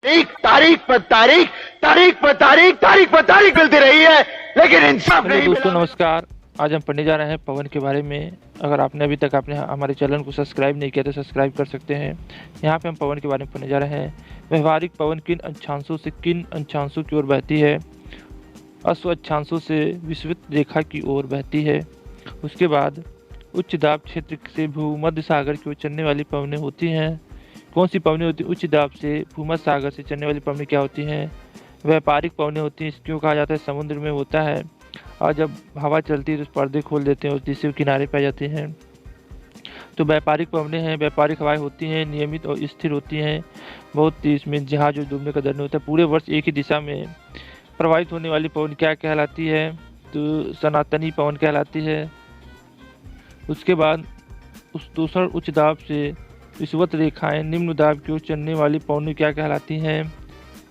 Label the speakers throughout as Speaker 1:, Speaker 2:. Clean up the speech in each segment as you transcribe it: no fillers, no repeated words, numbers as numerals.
Speaker 1: तारीख पर तारीख, तारीख पर तारीख, तारीख पर तारीख मिलती रही है, लेकिन इंसाफ नहीं
Speaker 2: दोस्तों
Speaker 1: मिला।
Speaker 2: नमस्कार। आज हम पढ़ने जा रहे हैं पवन के बारे में। अगर आपने अभी तक आपने हमारे चैनल को सब्सक्राइब नहीं किया तो सब्सक्राइब कर सकते हैं। यहाँ पे हम पवन के बारे में पढ़ने जा रहे हैं। व्यवहारिक पवन किन अक्षांशों से किन अक्षांशों की ओर बहती है? अश्व अक्षांशों से विषुवत रेखा की ओर बहती है। उसके बाद उच्च दाब क्षेत्र से भूमध्य सागर की ओर चलने वाली पवनें होती हैं। कौन सी पवनें होती हैं? उच्च दाब से भूमध्य सागर से चलने वाली पवनें क्या होती हैं? व्यापारिक पवनें होती हैं। क्यों कहा जाता है? समुद्र में होता है और जब हवा चलती है तो पर्दे खोल देते हैं और जिससे किनारे पे आ जाती हैं। तो व्यापारिक पवनें हैं। व्यापारिक हवाएं होती हैं, नियमित और स्थिर होती हैं। बहुत इसमें जहाज जो डूबने का डर नहीं होता। पूरे वर्ष एक ही दिशा में प्रवाहित होने वाली पवन क्या कहलाती है? तो सनातनी पवन कहलाती है। उसके बाद उस दूसरा उच्च दाब से विषुवत रेखाएं निम्न दाब की ओर चलने वाली पवनें क्या कहलाती हैं?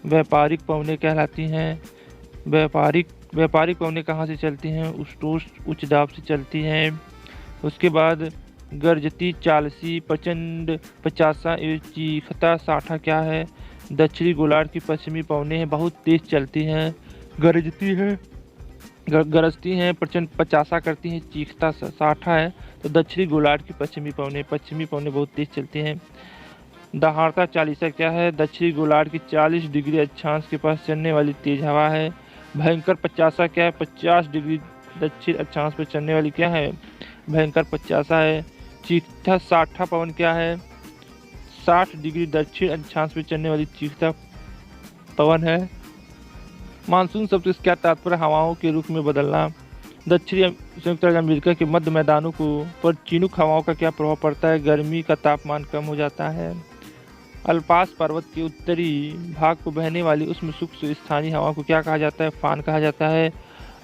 Speaker 2: व्यापारिक पवनें कहलाती हैं। व्यापारिक पवनें कहाँ से चलती हैं? उच्च दाब से चलती हैं। उसके बाद गर्जती, चालसी, प्रचंड, पचासा, चीखता, साठा क्या है? दक्षिणी गोलार्ध की पश्चिमी पवनें हैं, बहुत तेज चलती हैं। गरजती है, गरजती हैं, प्रचंड पचासा करती हैं, चीखता साठा है। तो दक्षिणी गोलार्ध की पश्चिमी पवनें बहुत तेज चलती हैं। दहाड़ता, चालीसा क्या है? दक्षिणी गोलार्ध की 40 डिग्री अक्षांश के पास चलने वाली तेज हवा है। भयंकर पचासा क्या है? 50 डिग्री दक्षिण अक्षांश पर चलने वाली क्या है? भयंकर पचासा है। चीखता साठा पवन क्या है? 60 डिग्री दक्षिण अक्षांश पर चलने वाली चीखता पवन है। मानसून शब्द से क्या तात्पर्य? हवाओं के रुख में बदलना। दक्षिणी संयुक्त राज्य अमेरिका के मध्य मैदानों को पर चिनुक हवाओं का क्या प्रभाव पड़ता है? गर्मी का तापमान कम हो जाता है। अल्पास पर्वत के उत्तरी भाग को बहने वाली उष्ण शुष्क स्थानीय हवा को क्या कहा जाता है? फान कहा जाता है।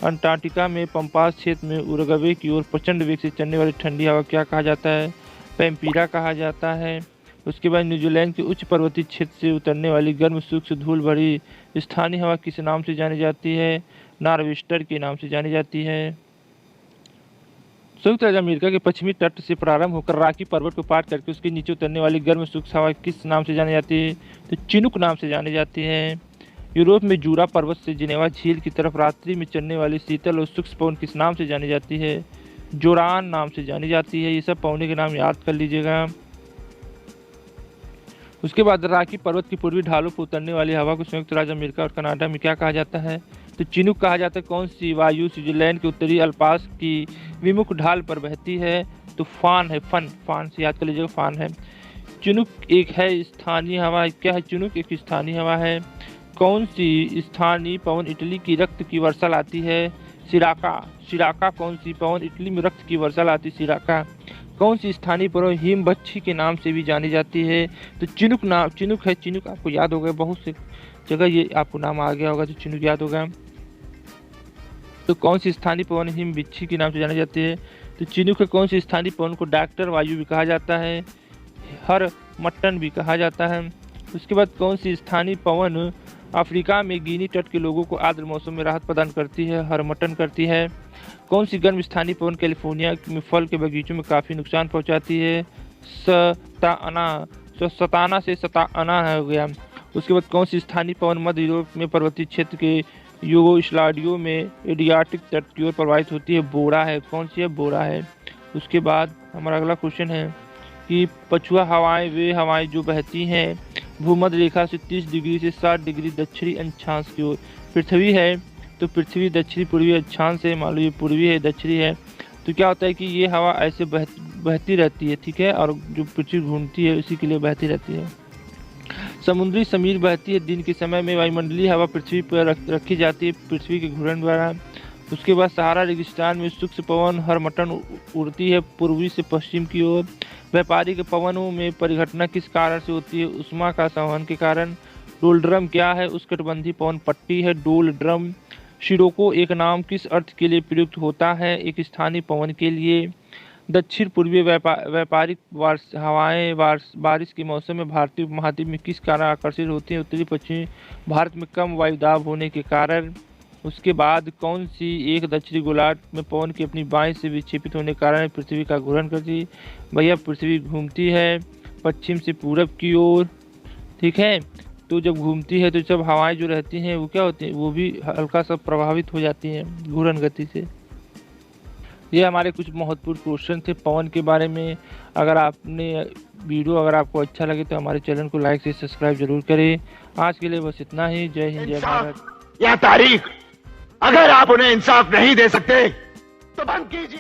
Speaker 2: अंटार्कटिका में पंपास क्षेत्र में उरुग्वे की ओर प्रचंड वेग से चलने वाली ठंडी हवा क्या कहा जाता है? पैम्पीरा कहा जाता है। उसके बाद न्यूजीलैंड के उच्च पर्वतीय क्षेत्र से उतरने वाली गर्म शुष्क धूल भरी स्थानीय हवा किस नाम से जानी जाती है? नॉर्वेस्टर के नाम से जानी जाती है। संयुक्त राज्य अमेरिका के पश्चिमी तट से प्रारंभ होकर रॉकी पर्वत को पार करके उसके नीचे उतरने वाली गर्म शुष्क हवा किस नाम से जानी जाती है? तो चिनुक नाम से जानी जाती है। यूरोप में जूरा पर्वत से जिनेवा झील की तरफ रात्रि में चलने वाली शीतल और शुष्क पवन किस नाम से जानी जाती है? जोरान नाम से जानी जाती है। ये सब पवनों के नाम याद कर लीजिएगा। उसके बाद रॉकी पर्वत की पूर्वी ढालों पर उतरने वाली हवा को संयुक्त राज्य अमेरिका और कनाडा में क्या कहा जाता है? तो चिनुक कहा जाता है। कौन सी वायु स्विट्जरलैंड के उत्तरी अल्पास की विमुख ढाल पर बहती है? तो फान है। फान से याद कर लीजिएगा, फान है। चिनुक एक है स्थानीय हवा। क्या है चिनुक? एक स्थानीय हवा है। कौन सी स्थानीय पवन इटली की रक्त की वर्षा लाती है? सिराका कौन सी पवन इटली में रक्त की वर्षा लाती है? सिराका। कौन सी स्थानीय पवन हिमबच्छी के नाम से भी जानी जाती है? तो चिनुक है। चिनुक आपको याद होगा, बहुत से जगह ये आपको नाम आ गया होगा तो चिनुक याद होगा। तो कौन सी स्थानीय पवन हिमबिच्छी के नाम से जानी जाती है? तो चिनुक है। कौन सी स्थानीय पवन को डॉक्टर वायु भी कहा जाता है? हर मट्टन भी कहा जाता है। उसके बाद कौन सी स्थानीय पवन अफ्रीका में गिनी तट के लोगों को आर्द्र मौसम में राहत प्रदान करती है? हर मटन करती है। कौन सी गर्म स्थानीय पवन कैलिफोर्निया में फल के बगीचों में काफ़ी नुकसान पहुंचाती है? सताना से सताना हो गया। उसके बाद कौन सी स्थानीय पवन मध्य यूरोप में पर्वतीय क्षेत्र के यूगोस्लाविया में एडियाटिक तट की ओर प्रवाहित होती है? बोरा है। कौन सी है? बोरा है। उसके बाद हमारा अगला क्वेश्चन है कि पछुआ हवाएं वे हवाएं जो बहती हैं भूमध्य रेखा से 30 डिग्री से 60 डिग्री दक्षिणी अक्षांश की ओर। पृथ्वी है तो पृथ्वी दक्षिणी पूर्वी अक्षांश है। मान लो ये पूर्वी है, दक्षिणी है। तो क्या होता है कि ये हवा ऐसे बहती रहती है, ठीक है, और जो पृथ्वी घूमती है उसी के लिए बहती रहती है। समुद्री समीर बहती है। दिन के समय में वायुमंडलीय हवा पृथ्वी पर रखी जाती है पृथ्वी के घूर्णन द्वारा। उसके बाद सहारा रेगिस्तान में शुष्क पवन हर मटन उड़ती है पूर्वी से पश्चिम की ओर। व्यापारिक पवनों में परिघटना किस कारण से होती है? उष्मा का संवहन के कारण। डोलड्रम क्या है? उष्णकटिबंधीय पवन पट्टी है, डोलड्रम। शिरोको एक नाम किस अर्थ के लिए प्रयुक्त होता है? एक स्थानीय पवन के लिए। दक्षिण पूर्वी व्यापारिक हवाएं बारिश के मौसम में भारतीय उपमहाद्वीप में किस कारण आकर्षित होती हैं? उत्तरी पश्चिमी भारत में कम वायुदाब होने के कारण। उसके बाद कौन सी एक दक्षिणी गोलार्ध में पवन की अपनी बाएं से विक्षेपित होने के कारण पृथ्वी का घूर्णन करती? भैया पृथ्वी घूमती है पश्चिम से पूरब की ओर, ठीक है। तो जब घूमती है तो सब हवाएं जो रहती हैं वो क्या होती हैं, वो भी हल्का सा प्रभावित हो जाती हैं घूर्णन गति से। ये हमारे कुछ महत्वपूर्ण क्वेश्चन थे पवन के बारे में। अगर आपको अच्छा लगे तो हमारे चैनल को लाइक से सब्सक्राइब जरूर करें। आज के लिए बस इतना ही। जय हिंद, जय भारत।
Speaker 1: या तारीख, अगर आप उन्हें इंसाफ नहीं दे सकते तो बंद कीजिए।